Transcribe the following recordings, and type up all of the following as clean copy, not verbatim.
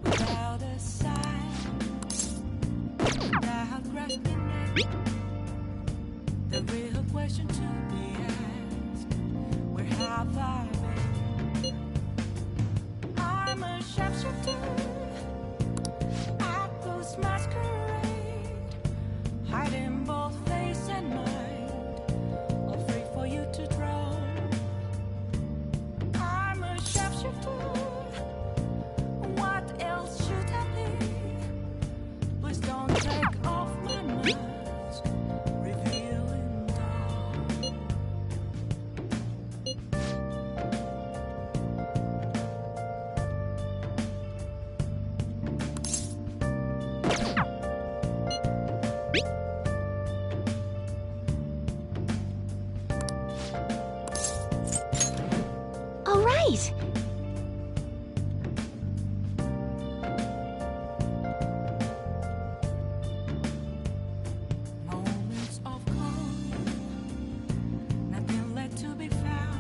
Without a sign, without reckoning, the real question to be asked: where have I been? I'm a sharpshooter at this masquerade, hiding both face and mind, all free for you to draw. I'm a sharpshooter. What else should I be? Please don't take off my mask, revealing dawn. All right. Moments of calm, nothing left to be found.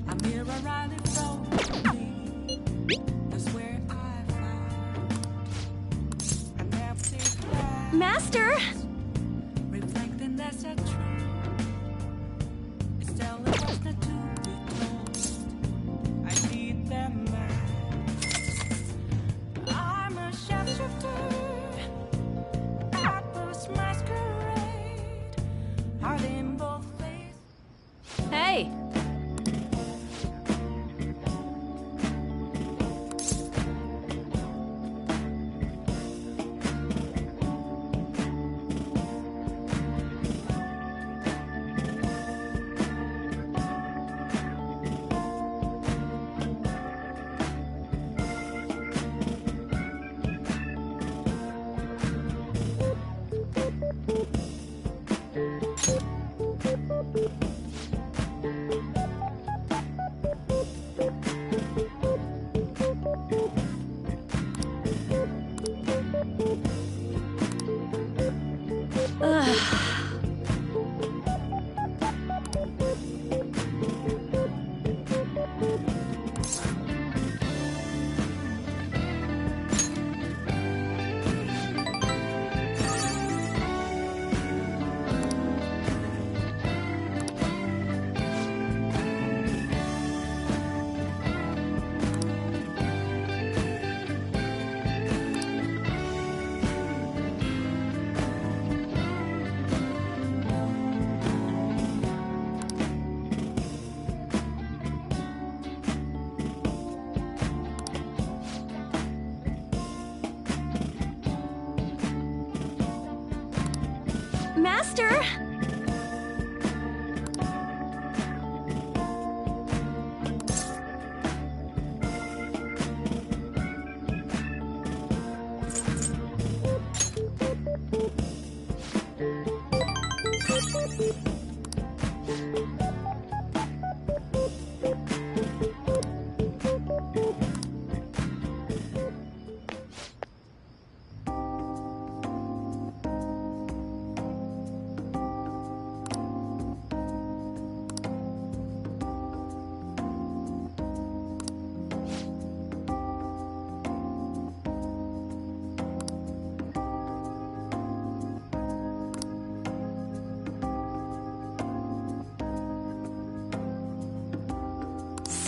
A mirror right in front of me, that's where I found an empty glass, Master! reflecting that's a truth. It's telling us not to be told. I need them back. I'm a sharpshooter at this masquerade, heart in both faces. Hey! Master!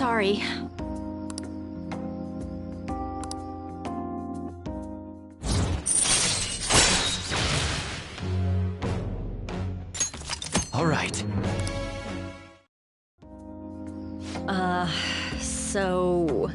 Sorry. All right. So...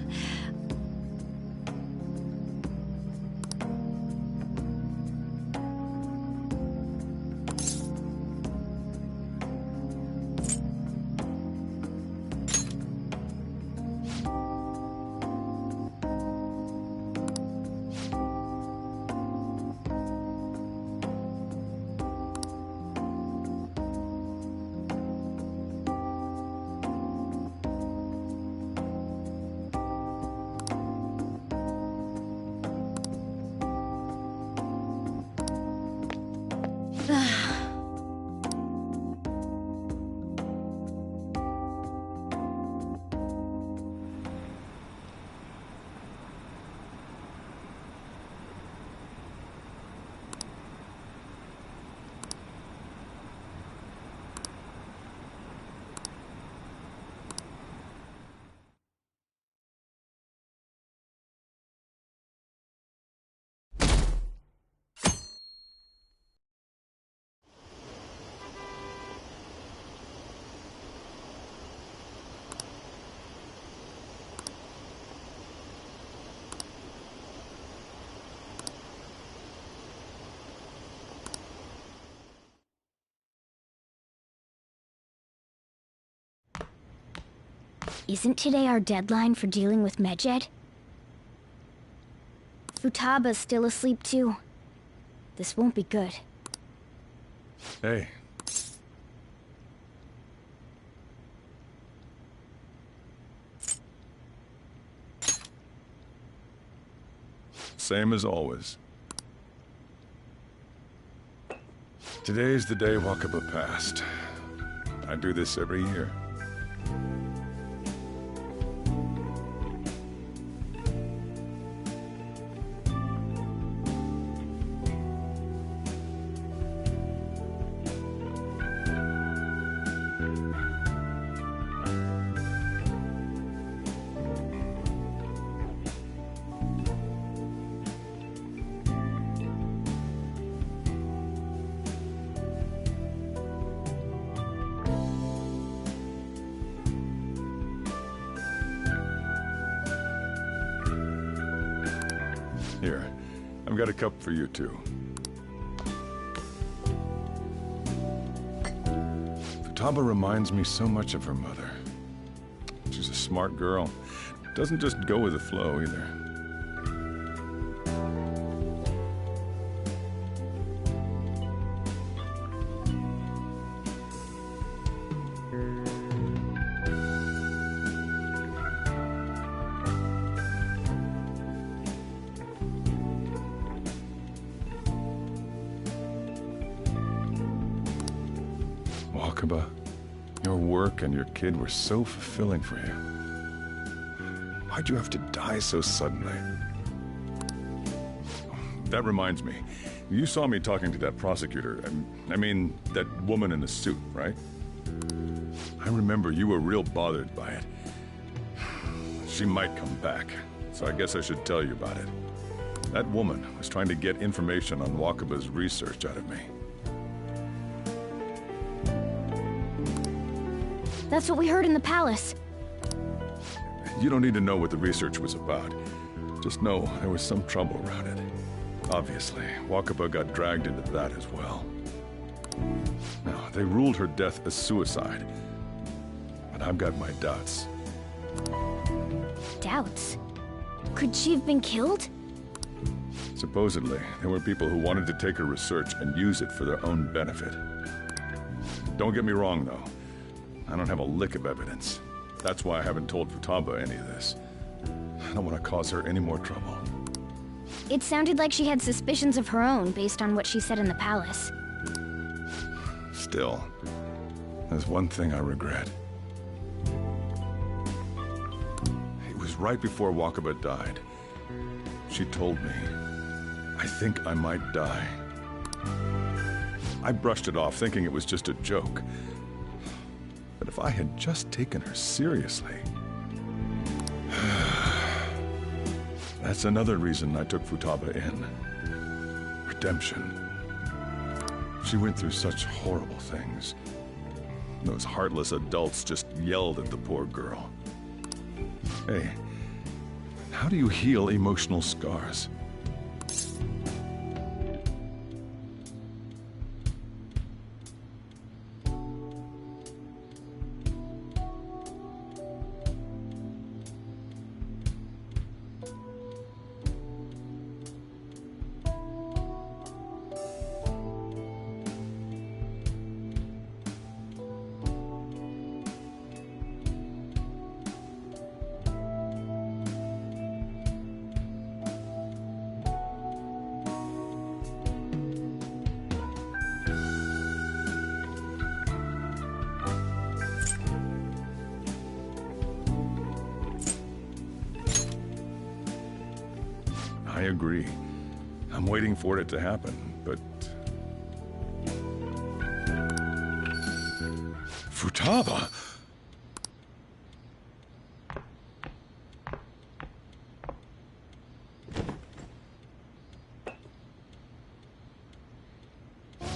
Isn't today our deadline for dealing with Medjed? Futaba's still asleep too. This won't be good. Hey. Same as always. Today's the day Wakaba passed. I do this every year. Here, I've got a cup for you too. Futaba reminds me so much of her mother. She's a smart girl. Doesn't just go with the flow either. Wakaba, your work and your kid were so fulfilling for you. Why'd you have to die so suddenly? That reminds me. You saw me talking to that prosecutor. I mean, that woman in the suit, right? I remember you were real bothered by it. She might come back, so I guess I should tell you about it. That woman was trying to get information on Wakaba's research out of me. That's what we heard in the palace. You don't need to know what the research was about. Just know there was some trouble around it. Obviously, Wakaba got dragged into that as well. Now, they ruled her death as suicide. But I've got my doubts. Doubts? Could she have been killed? Supposedly, there were people who wanted to take her research and use it for their own benefit. Don't get me wrong, though. I don't have a lick of evidence. That's why I haven't told Futaba any of this. I don't want to cause her any more trouble. It sounded like she had suspicions of her own based on what she said in the palace. Still, there's one thing I regret. It was right before Wakaba died. She told me, I think I might die. I brushed it off, thinking it was just a joke. But if I had just taken her seriously... That's another reason I took Futaba in. Redemption. She went through such horrible things. Those heartless adults just yelled at the poor girl. Hey, how do you heal emotional scars? I agree. I'm waiting for it to happen, but... Futaba!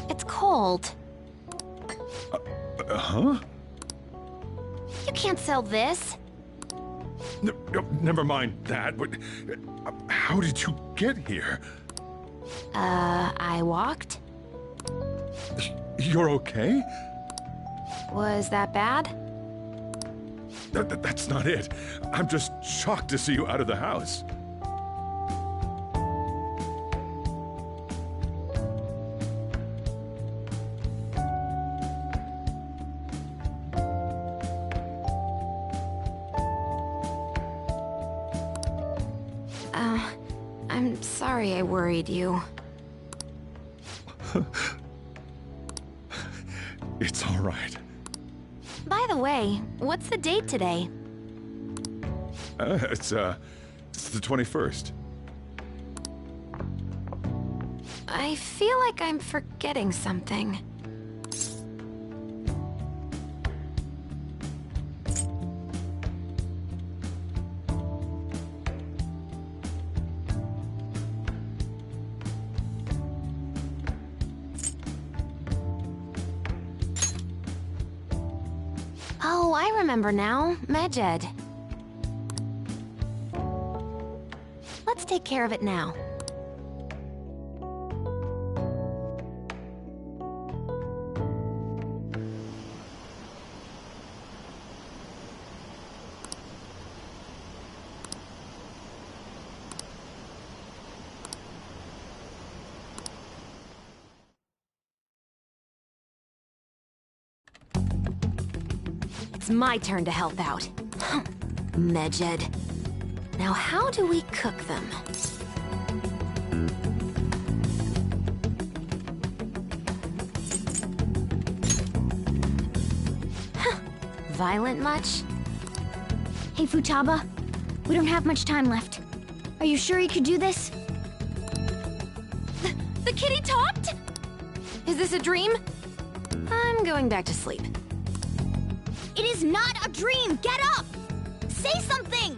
It's cold. Huh? You can't sell this. Never mind that, but... How did you get here? I walked? You're okay? Was that bad? That's not it. I'm just shocked to see you out of the house. I'm sorry I worried you. It's all right. By the way, what's the date today? It's the 21st. I feel like I'm forgetting something. Oh, I remember now. Medjed. Let's take care of it now. It's my turn to help out. Medjed. Now how do we cook them? Violent much? Hey, Futaba. We don't have much time left. Are you sure you could do this? The kitty talked? Is this a dream? I'm going back to sleep. It is not a dream! Get up! Say something!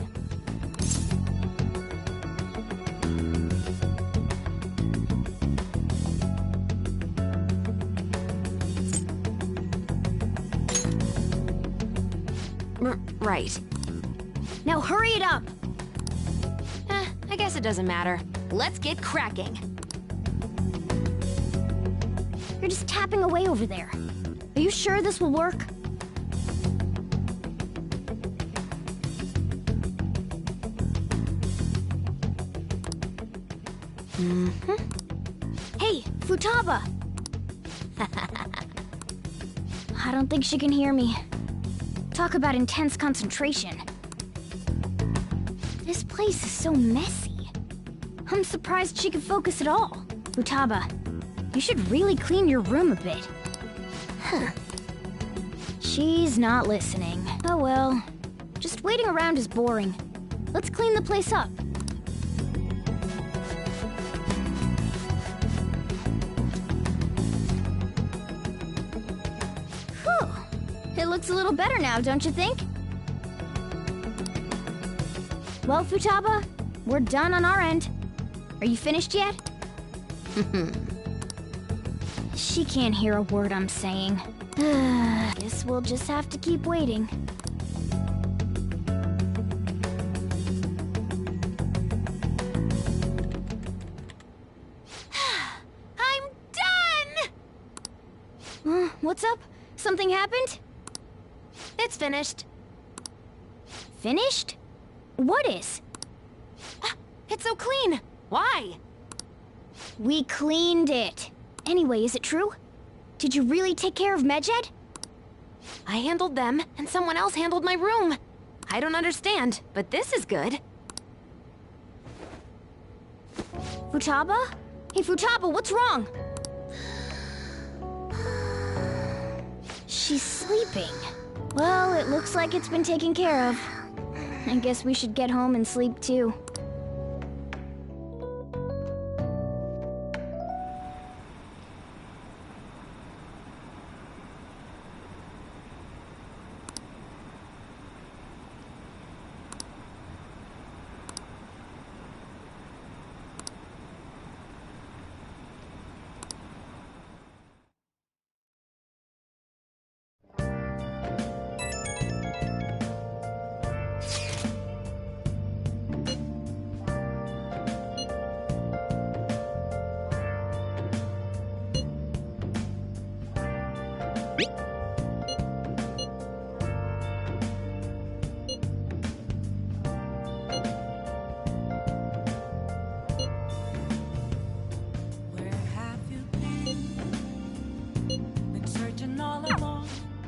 Right. Now hurry it up! I guess it doesn't matter. Let's get cracking. You're just tapping away over there. Are you sure this will work? Hey, Futaba! I don't think she can hear me. Talk about intense concentration. This place is so messy. I'm surprised she could focus at all. Futaba, you should really clean your room a bit. She's not listening. Oh well. Just waiting around is boring. Let's clean the place up. It looks a little better now, don't you think? Well, Futaba, we're done on our end. Are you finished yet? She can't hear a word I'm saying. Guess we'll just have to keep waiting. I'm done! What's up? Something happened? It's finished. Finished? What is? It's so clean. Why? We cleaned it. Anyway, is it true? Did you really take care of Medjed? I handled them, and someone else handled my room. I don't understand, but this is good. Futaba? Hey, Futaba, what's wrong? She's sleeping. Well, it looks like it's been taken care of. I guess we should get home and sleep too.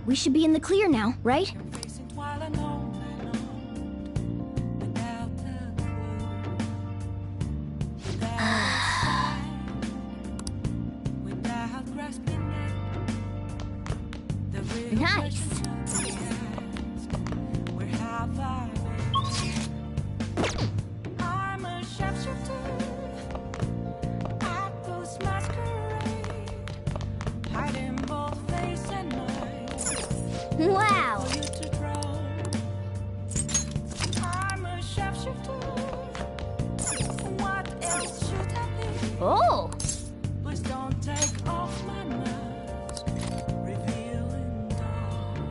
We should be in the clear now, right? Facing while I know without a clue. Without grasping it. The real Nice. question is, where have I been? I'm a sharpshooter at those masquerade, hiding both face and mind. Wow! For you to draw. I'm a sharpshooter. What else should I be? Oh! Please don't take off my mask, revealing dawn.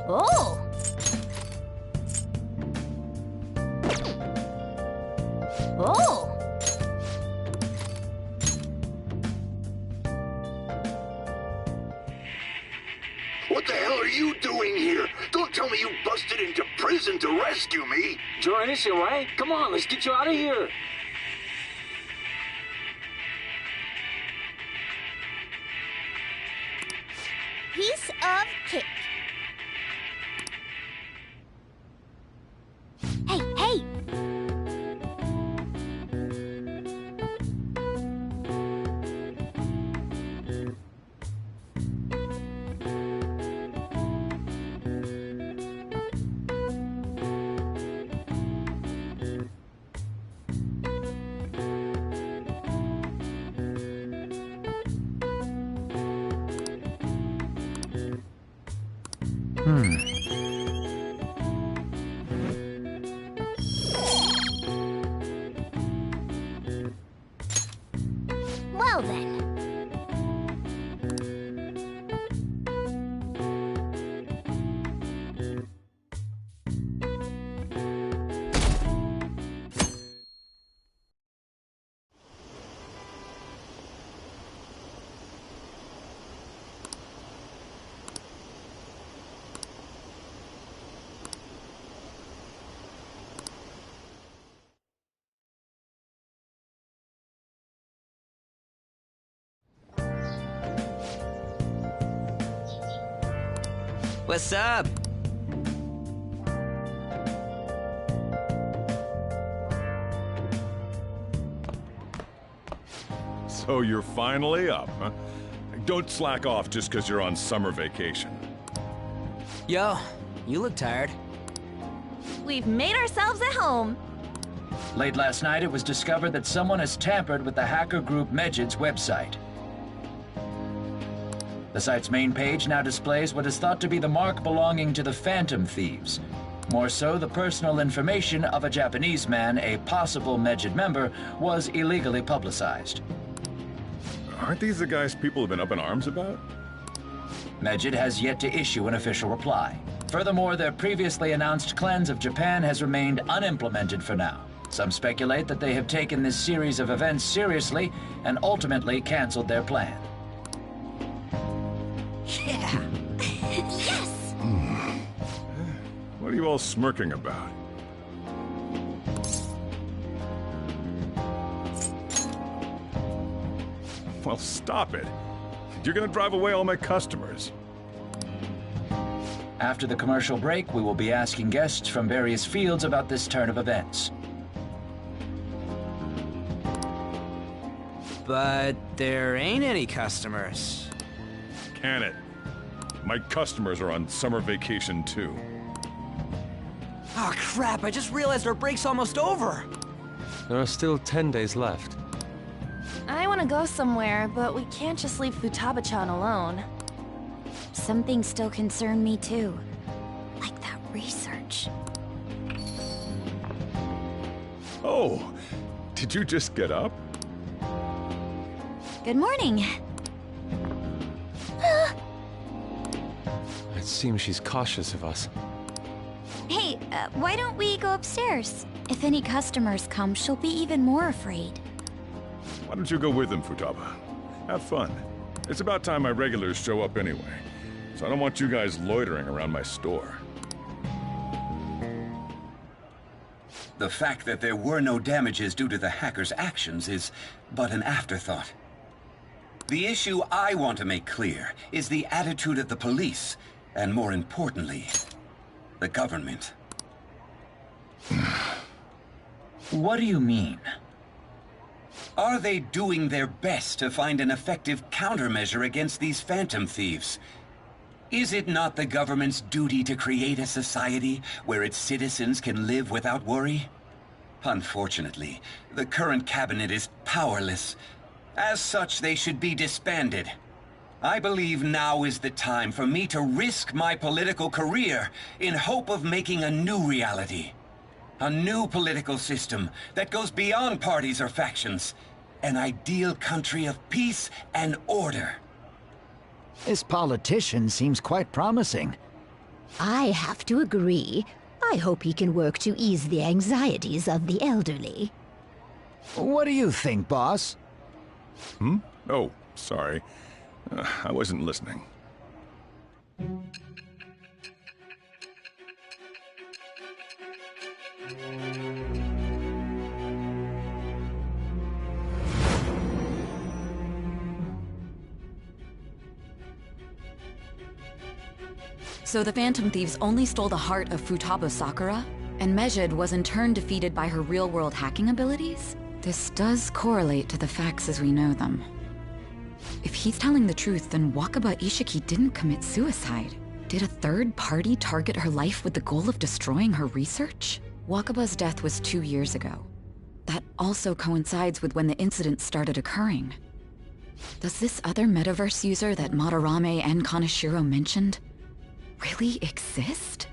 Oh! Oh! What the hell are you doing here? Don't tell me you busted into prison to rescue me. Join us, all right? Come on, let's get you out of here. Piece of cake. Hey, hey! Well then. What's up? So you're finally up, huh? Don't slack off just because you're on summer vacation. Yo, you look tired. We've made ourselves at home. Late last night, it was discovered that someone has tampered with the hacker group Medjed's website. The site's main page now displays what is thought to be the mark belonging to the Phantom Thieves. More so, the personal information of a Japanese man, a possible Medjed member, was illegally publicized. Aren't these the guys people have been up in arms about? Medjed has yet to issue an official reply. Furthermore, their previously announced cleanse of Japan has remained unimplemented for now. Some speculate that they have taken this series of events seriously and ultimately canceled their plan. Yeah. Yes! What are you all smirking about? Well, stop it. You're gonna drive away all my customers. After the commercial break, we will be asking guests from various fields about this turn of events. But there ain't any customers. Can it? My customers are on summer vacation too. Oh crap, I just realized our break's almost over. There are still 10 days left. I want to go somewhere, but we can't just leave Futaba-chan alone. Some things still concern me too. Like that research. Oh, did you just get up? Good morning. It seems she's cautious of us. Hey, why don't we go upstairs? If any customers come, she'll be even more afraid. Why don't you go with them, Futaba? Have fun. It's about time my regulars show up anyway, so I don't want you guys loitering around my store. The fact that there were no damages due to the hacker's actions is but an afterthought. The issue I want to make clear is the attitude of the police, and more importantly, the government. What do you mean? Are they doing their best to find an effective countermeasure against these phantom thieves? Is it not the government's duty to create a society where its citizens can live without worry? Unfortunately, the current cabinet is powerless. As such, they should be disbanded. I believe now is the time for me to risk my political career in hope of making a new reality. A new political system that goes beyond parties or factions. An ideal country of peace and order. This politician seems quite promising. I have to agree. I hope he can work to ease the anxieties of the elderly. What do you think, boss? Oh, sorry. I wasn't listening. So the Phantom Thieves only stole the heart of Futaba Sakura? And Mejid was in turn defeated by her real-world hacking abilities? This does correlate to the facts as we know them. If he's telling the truth, then Wakaba Ishiki didn't commit suicide. Did a third party target her life with the goal of destroying her research? Wakaba's death was 2 years ago. That also coincides with when the incident started occurring. Does this other metaverse user that Madarame and Kaneshiro mentioned really exist?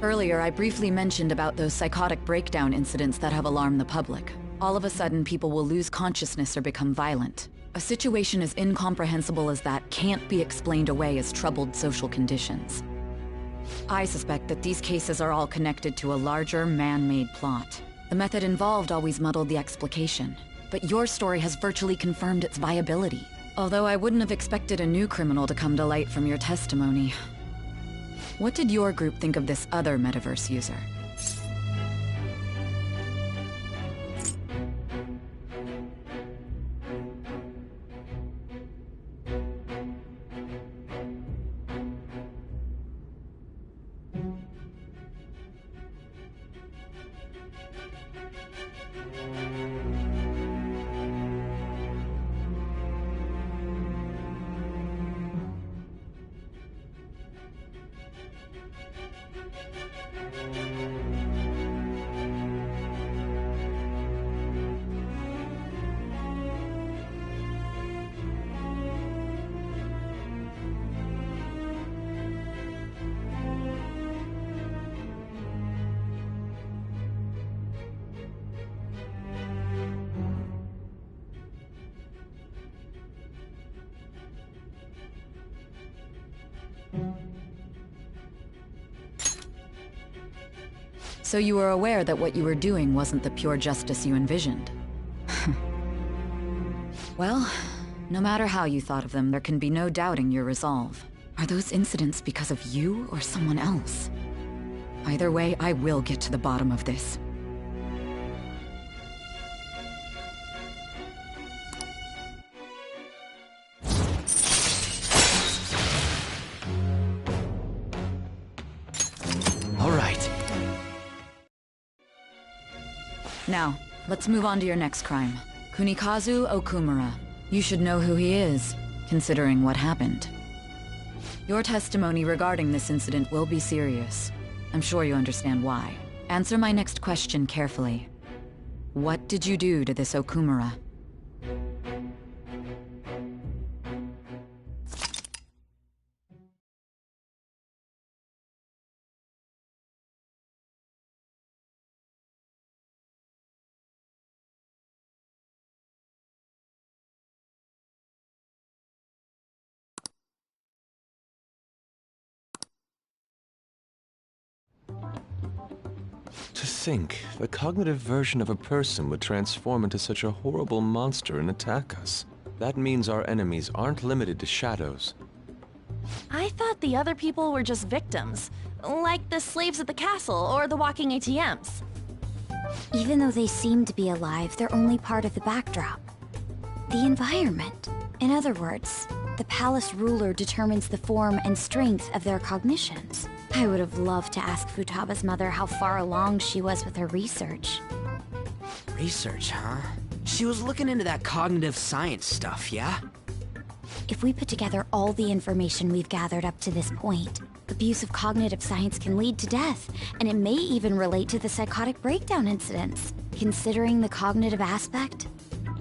Earlier, I briefly mentioned about those psychotic breakdown incidents that have alarmed the public. All of a sudden, people will lose consciousness or become violent. A situation as incomprehensible as that can't be explained away as troubled social conditions. I suspect that these cases are all connected to a larger, man-made plot. The method involved always muddled the explication, but your story has virtually confirmed its viability. Although I wouldn't have expected a new criminal to come to light from your testimony. What did your group think of this other metaverse user? So you were aware that what you were doing wasn't the pure justice you envisioned? Well, no matter how you thought of them, there can be no doubting your resolve. Are those incidents because of you or someone else? Either way, I will get to the bottom of this. Now, let's move on to your next crime. Kunikazu Okumura. You should know who he is, considering what happened. Your testimony regarding this incident will be serious. I'm sure you understand why. Answer my next question carefully. What did you do to this Okumura? To think, the cognitive version of a person would transform into such a horrible monster and attack us. That means our enemies aren't limited to shadows. I thought the other people were just victims, like the slaves at the castle or the walking ATMs. Even though they seem to be alive, they're only part of the backdrop. The environment. In other words, the palace ruler determines the form and strength of their cognitions. I would have loved to ask Futaba's mother how far along she was with her research. Research, huh? She was looking into that cognitive science stuff, yeah? If we put together all the information we've gathered up to this point, abuse of cognitive science can lead to death, and it may even relate to the psychotic breakdown incidents. Considering the cognitive aspect,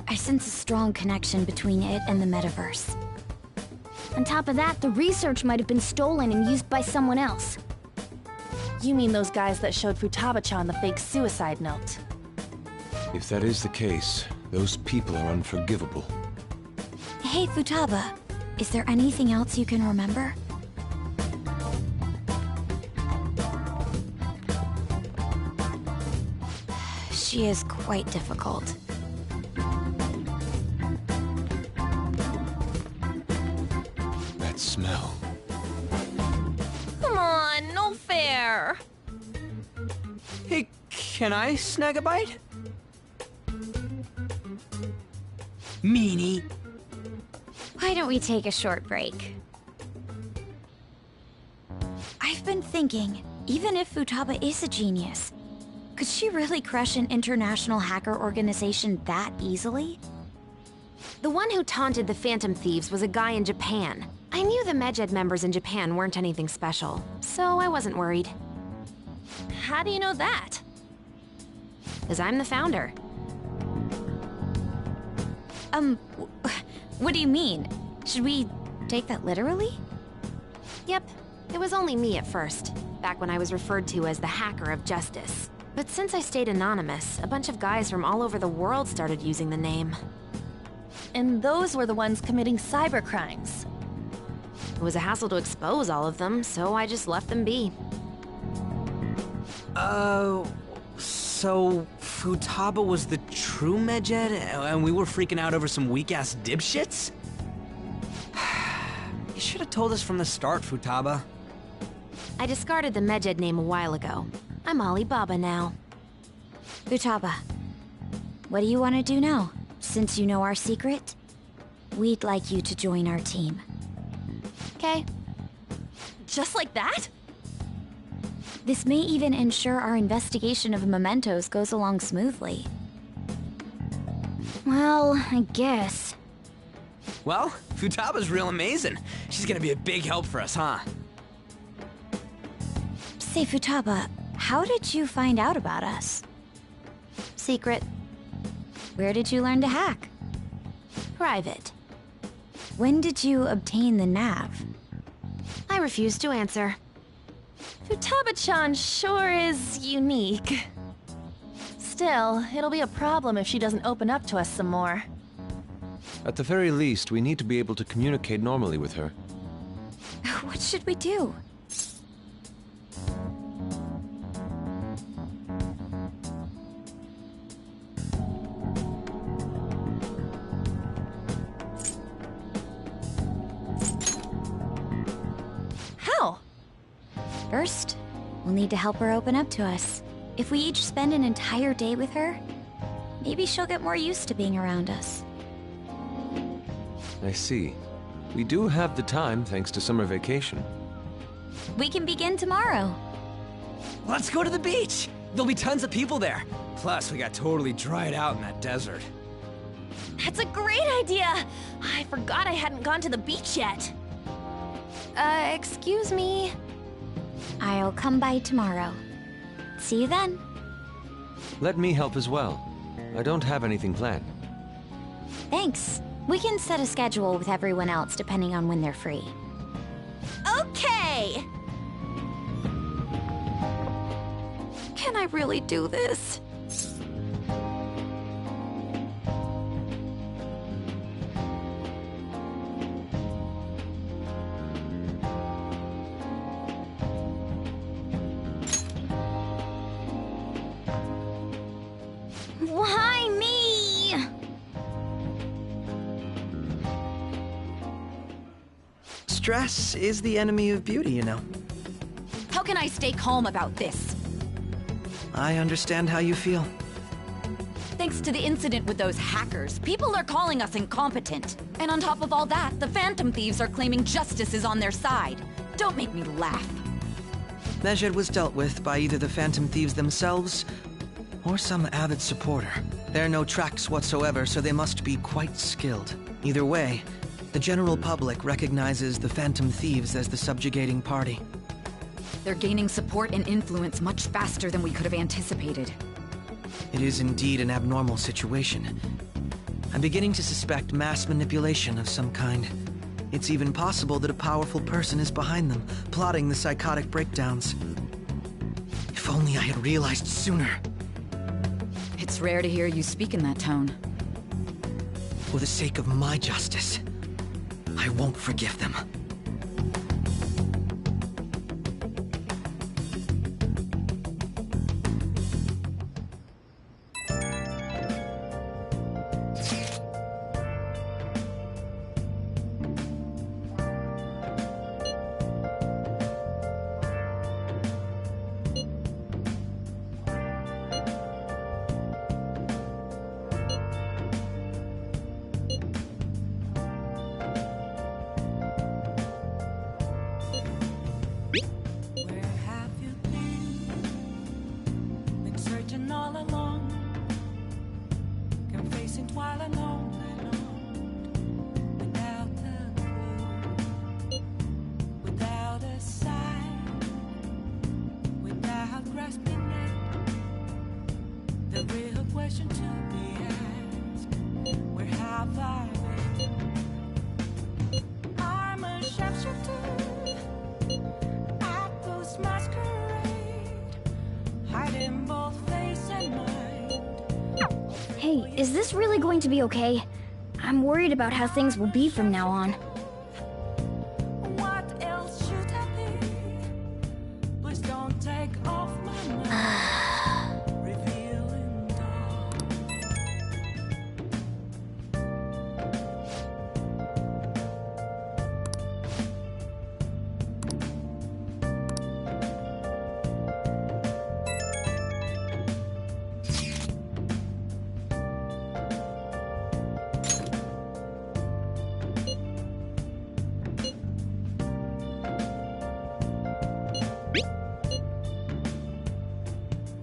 I sense a strong connection between it and the metaverse. On top of that, the research might have been stolen and used by someone else. You mean those guys that showed Futaba-chan the fake suicide note? If that is the case, those people are unforgivable. Hey, Futaba, is there anything else you can remember? She is quite difficult. That smell. Come on, no fair! Hey, can I snag a bite? Meanie. Why don't we take a short break? I've been thinking, even if Futaba is a genius, could she really crush an international hacker organization that easily? The one who taunted the Phantom Thieves was a guy in Japan. I knew the Medjed members in Japan weren't anything special, so I wasn't worried. How do you know that? 'Cause I'm the founder. What do you mean? Should we take that literally? Yep, it was only me at first, back when I was referred to as the Hacker of Justice. But since I stayed anonymous, a bunch of guys from all over the world started using the name. And those were the ones committing cybercrimes. It was a hassle to expose all of them, so I just left them be. So Futaba was the true Medjed, and we were freaking out over some weak-ass dipshits? You should have told us from the start, Futaba. I discarded the Medjed name a while ago. I'm Alibaba now. Futaba, what do you want to do now? Since you know our secret, we'd like you to join our team. Okay. Just like that? This may even ensure our investigation of mementos goes along smoothly. Well, I guess. Well, Futaba's real amazing. She's gonna be a big help for us, huh? Say, Futaba, how did you find out about us? Secret. Where did you learn to hack? Private. When did you obtain the nav? I refuse to answer. Futaba-chan sure is unique. Still, it'll be a problem if she doesn't open up to us some more. At the very least, we need to be able to communicate normally with her. What should we do? How? First, we'll need to help her open up to us. If we each spend an entire day with her, maybe she'll get more used to being around us. I see. We do have the time thanks to summer vacation. We can begin tomorrow. Let's go to the beach! There'll be tons of people there. Plus, we got totally dried out in that desert. That's a great idea! I forgot I hadn't gone to the beach yet. Excuse me? I'll come by tomorrow. See you then. Let me help as well. I don't have anything planned. Thanks. We can set a schedule with everyone else depending on when they're free. Okay! Can I really do this? Why me? Stress is the enemy of beauty, you know. How can I stay calm about this? I understand how you feel. Thanks to the incident with those hackers, people are calling us incompetent. And on top of all that, the Phantom Thieves are claiming justice is on their side. Don't make me laugh. Mejed was dealt with by either the Phantom Thieves themselves or some avid supporter. There are no tracks whatsoever, so they must be quite skilled. Either way, the general public recognizes the Phantom Thieves as the subjugating party. They're gaining support and influence much faster than we could have anticipated. It is indeed an abnormal situation. I'm beginning to suspect mass manipulation of some kind. It's even possible that a powerful person is behind them, plotting the psychotic breakdowns. If only I had realized sooner. It's rare to hear you speak in that tone. For the sake of my justice, I won't forgive them. Hey, is this really going to be okay? I'm worried about how things will be from now on. What else should I be? Please don't take off my mask. Revealing dawn.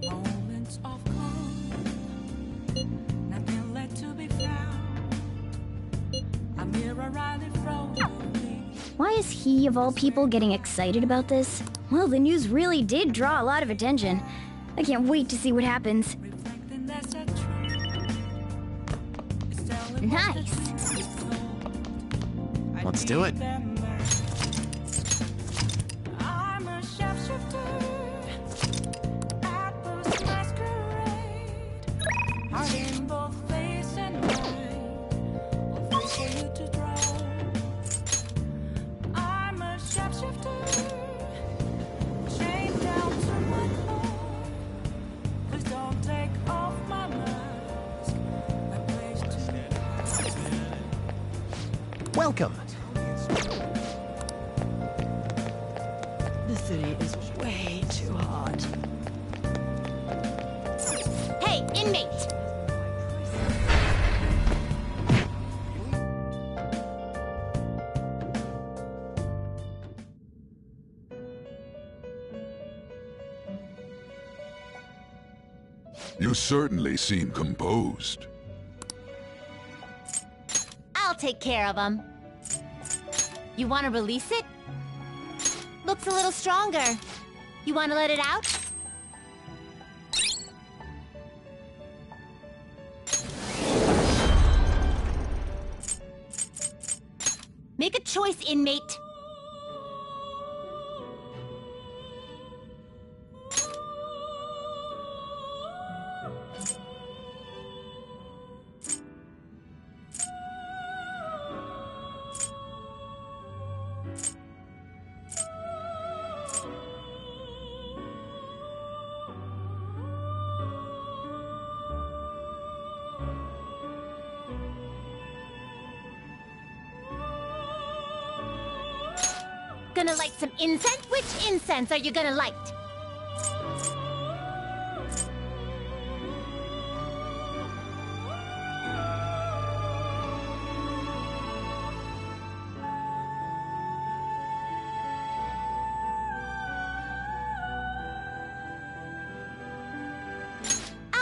Moments of calm, nothing left to be found. A mirror right in front of me. Why is he, of all people, getting excited about this? Well, the news really did draw a lot of attention. I can't wait to see what happens. Reflecting that's a truth. It's telling what the Nice. truth is told. Let's do it. I'm a shapeshifter at this masquerade. Heart in both face and mind, all free for you to draw. I'm a shapeshifter, chained down to my core. Please don't take off my mask. My place to Welcome. the city is way too hot. Hey, inmate! You certainly seem composed. I'll take care of him. You want to release it? Looks a little stronger. You want to let it out? Make a choice, inmate. Gonna light some incense? Which incense are you gonna light?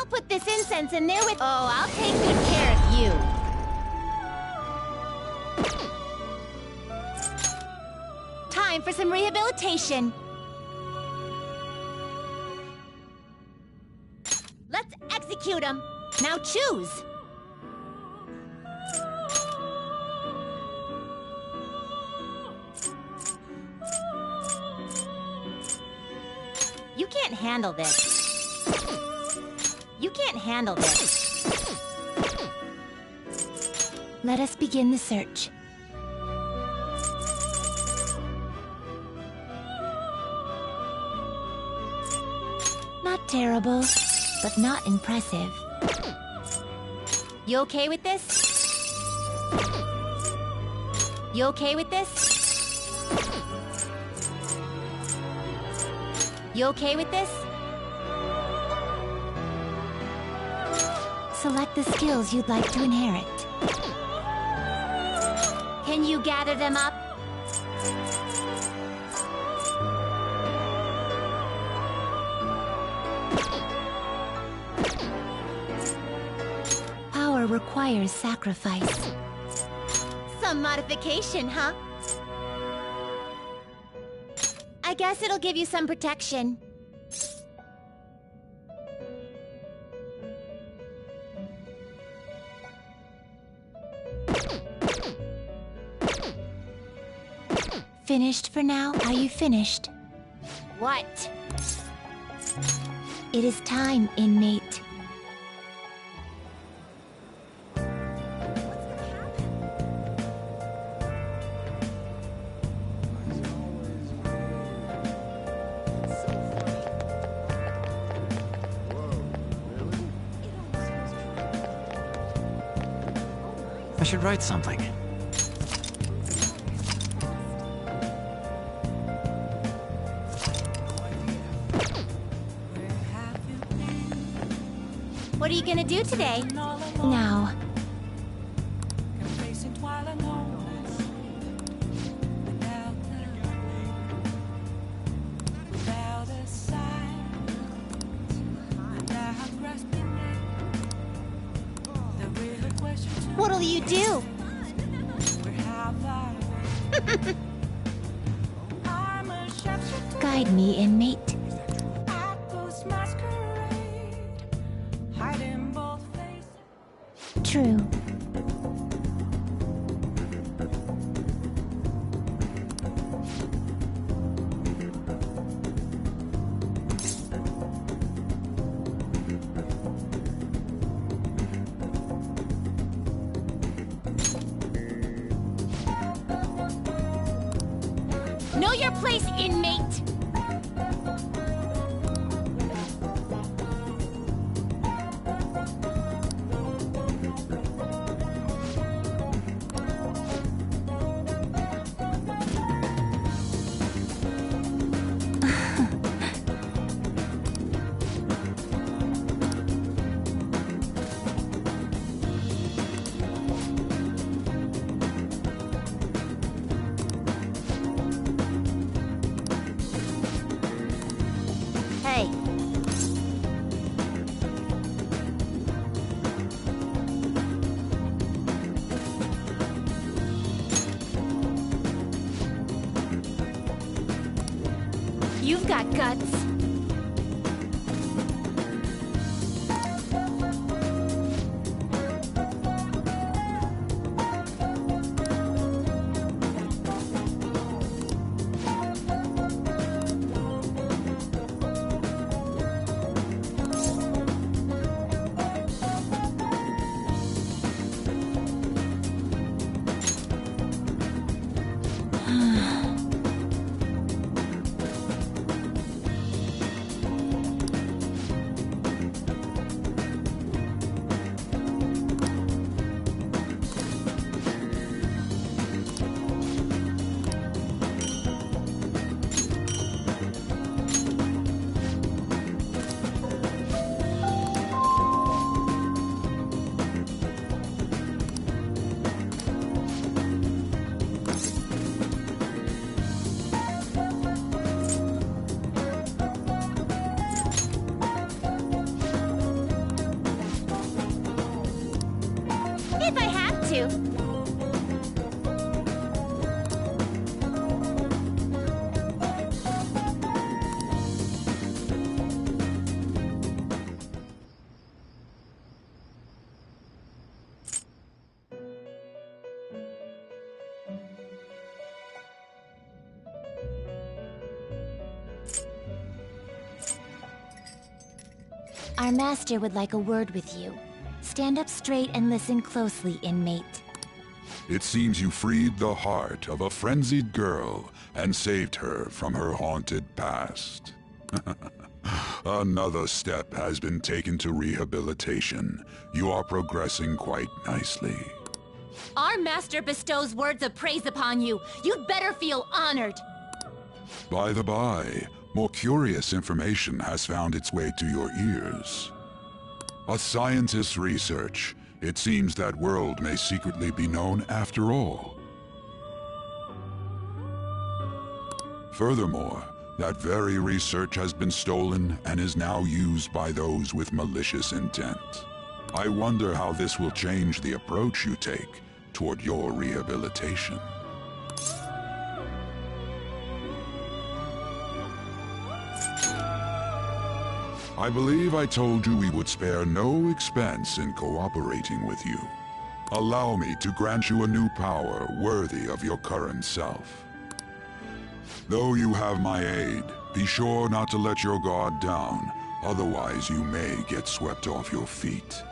I'll put this incense in there with... Oh, I'll take good care of you. Time for some rehabilitation. Let's execute him. Now choose. You can't handle this. You can't handle this. Let us begin the search. Not terrible, but not impressive. You okay with this? You okay with this? You okay with this? Select the skills you'd like to inherit. Can you gather them up? Power requires sacrifice. Some modification, huh? I guess it'll give you some protection. Finished for now? Are you finished? What? It is time, inmate. I should write something. What are you gonna do today? Now. What'll you do? Guide me, inmate. True. Know your place, inmate! Hey. You've got guts. to. Our master would like a word with you. Stand up straight and listen closely, inmate. It seems you freed the heart of a frenzied girl and saved her from her haunted past. Another step has been taken to rehabilitation. You are progressing quite nicely. Our master bestows words of praise upon you. You'd better feel honored. By the by, more curious information has found its way to your ears. A scientist's research. It seems that world may secretly be known after all. Furthermore, that very research has been stolen and is now used by those with malicious intent. I wonder how this will change the approach you take toward your rehabilitation. I believe I told you we would spare no expense in cooperating with you. Allow me to grant you a new power worthy of your current self. Though you have my aid, be sure not to let your guard down, otherwise you may get swept off your feet.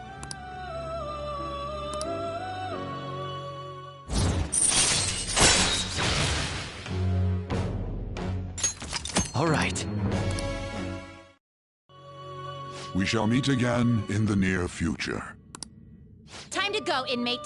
All right. We shall meet again in the near future. Time to go, inmate.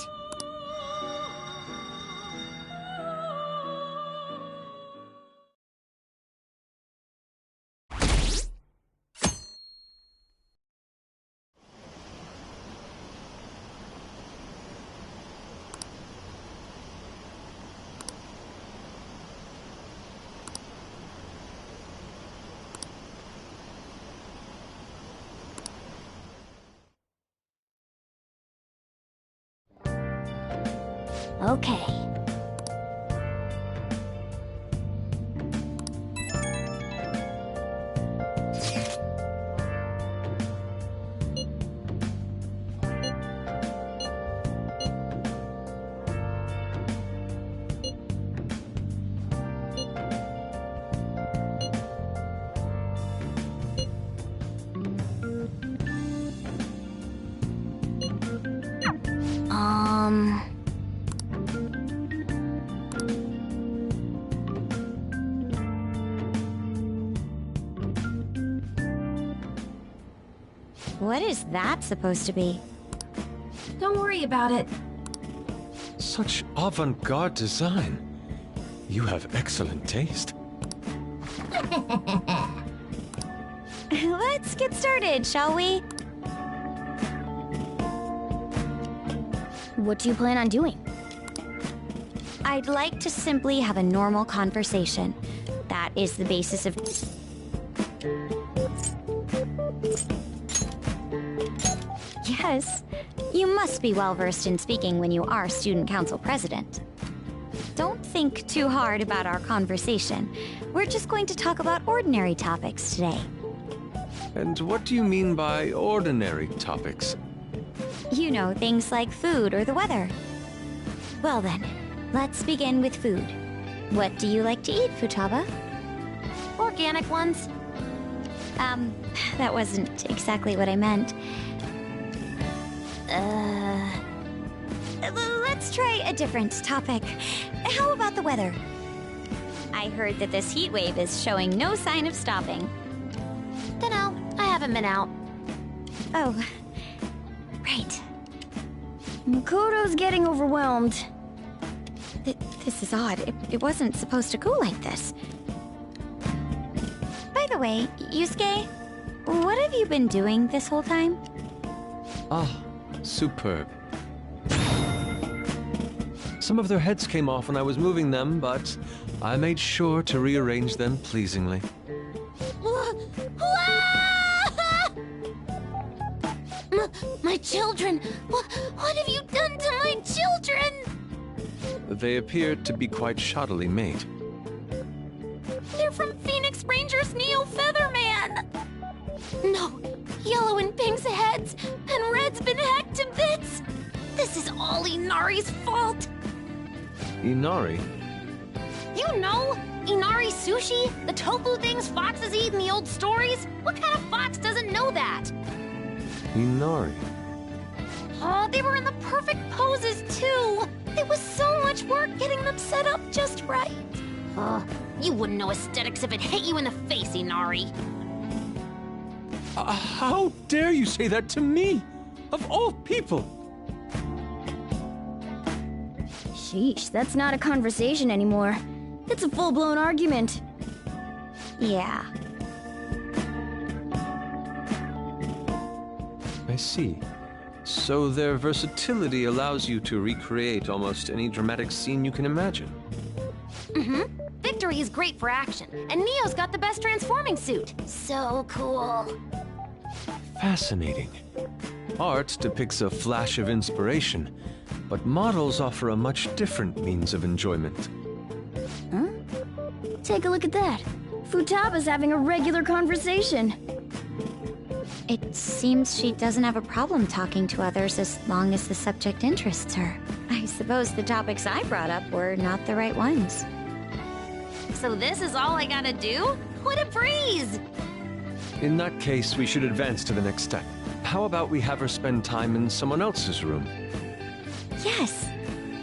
Okay. What is that supposed to be? Don't worry about it. Such avant-garde design. You have excellent taste. Let's get started, shall we? What do you plan on doing? I'd like to simply have a normal conversation. That is the basis of... Yes, you must be well-versed in speaking when you are student council president. Don't think too hard about our conversation. We're just going to talk about ordinary topics today. And what do you mean by ordinary topics? You know, things like food or the weather. Well then, let's begin with food. What do you like to eat, Futaba? Organic ones. That wasn't exactly what I meant. Let's try a different topic. How about the weather? I heard that this heat wave is showing no sign of stopping. Dunno, I haven't been out. Oh, right. Makoto's getting overwhelmed. This is odd. It wasn't supposed to go like this. By the way, Yusuke, what have you been doing this whole time? Ah, superb. Some of their heads came off when I was moving them, but I made sure to rearrange them pleasingly. My chin! children! What have you done to my children? They appear to be quite shoddily made. They're from Phoenix Rangers Neo Featherman! No, Yellow and Pink's heads, and Red's been hacked to bits! This is all Inari's fault! Inari? You know? Inari sushi? The tofu things foxes eat in the old stories? What kind of fox doesn't know that? Inari? Oh, they were in the perfect poses, too! There was so much work getting them set up just right. You wouldn't know aesthetics if it hit you in the face, Inari. How dare you say that to me? Of all people! Sheesh, that's not a conversation anymore. It's a full-blown argument. Yeah. I see. So their versatility allows you to recreate almost any dramatic scene you can imagine. Mm-hmm. Victory is great for action, and Neo's got the best transforming suit. So cool. Fascinating. Art depicts a flash of inspiration, but models offer a much different means of enjoyment. Huh? Take a look at that. Futaba's having a regular conversation. It seems she doesn't have a problem talking to others as long as the subject interests her. I suppose the topics I brought up were not the right ones. So this is all I gotta do? What a breeze! In that case, we should advance to the next step. How about we have her spend time in someone else's room? Yes.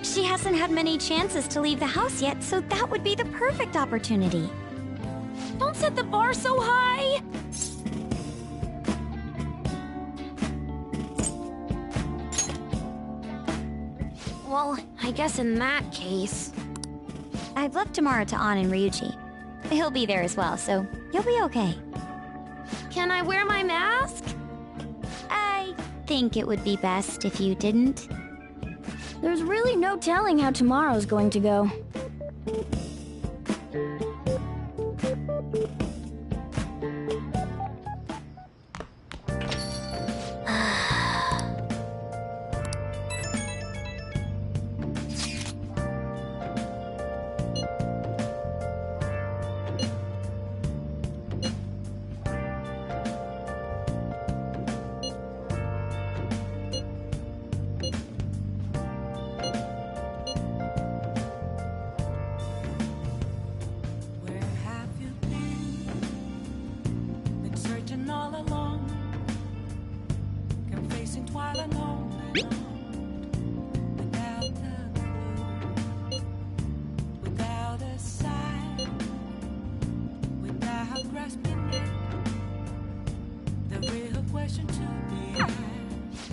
She hasn't had many chances to leave the house yet, so that would be the perfect opportunity. Don't set the bar so high! Well, I guess in that case... I've left Tamara to An and Ryuji. He'll be there as well, so you'll be okay. Can I wear my mask? I think it would be best if you didn't. There's really no telling how tomorrow's going to go.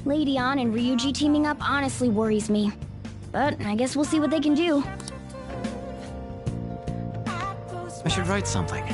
Lady An and Ryuji teaming up honestly worries me. But I guess we'll see what they can do. I should write something.